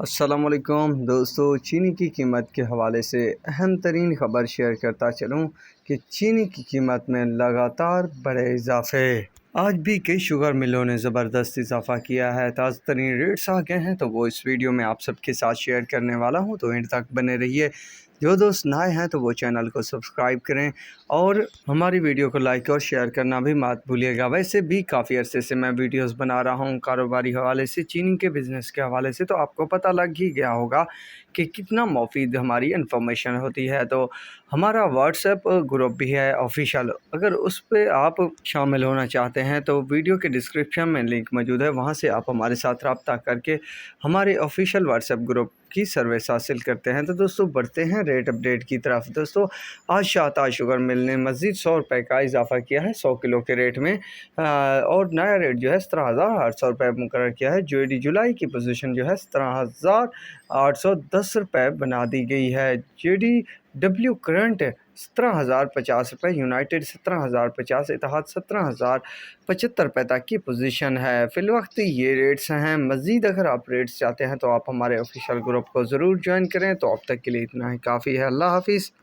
السلام علیکم دوستو، چینی کی قیمت کے حوالے سے اہم ترین خبر شیئر کرتا چلوں کہ چینی کی قیمت میں لگاتار بڑے اضافے۔ آج بھی کئی شوگر ملوں نے زبردست اضافہ کیا ہے۔ تازہ ترین ریٹس آ گئے ہیں تو وہ اس ویڈیو میں آپ سب کے ساتھ شیئر کرنے والا ہوں، تو اینڈ تک بنے رہیے۔ جو دوست نئے ہیں تو وہ چینل کو سبسکرائب کریں اور ہماری ویڈیو کو لائک اور شیئر کرنا بھی مت بھولیے گا۔ ویسے بھی کافی عرصے سے میں ویڈیوز بنا رہا ہوں کاروباری حوالے سے، چینی کے بزنس کے حوالے سے، تو آپ کو پتہ لگ ہی گیا ہوگا کہ کتنا مفید ہماری انفارمیشن ہوتی ہے۔ تو ہمارا واٹس ایپ گروپ بھی ہے آفیشیل، اگر اس پہ آپ شامل ہونا چاہتے ہیں تو ویڈیو کے ڈسکرپشن میں لنک موجود ہے، وہاں سے آپ ہمارے ساتھ رابطہ کر کے ہمارے آفیشیل واٹس ایپ گروپ کی سروس حاصل کرتے ہیں۔ تو دوستو بڑھتے ہیں ریٹ اپڈیٹ کی طرف۔ دوستو آج شاہتاج شوگر مل نے مزید 100 روپے کا اضافہ کیا ہے 100 کلو کے ریٹ میں، اور نیا ریٹ جو ہے 17,800 روپے مقرر کیا ہے۔ جولائی کی پوزیشن جو ہے 17,810 روپے بنا دی گئی ہے۔ JDW کرنٹ 17,050 روپے، یونائٹڈ 17,050، اتحاد 17,075 روپے تک کی پوزیشن ہے۔ فی الوقت یہ ریٹس ہیں۔ مزید اگر آپ ریٹس چاہتے ہیں تو آپ ہمارے آفیشیل گروپ کو ضرور جوائن کریں۔ تو اب تک کے لیے اتنا ہی کافی ہے۔ اللہ حافظ۔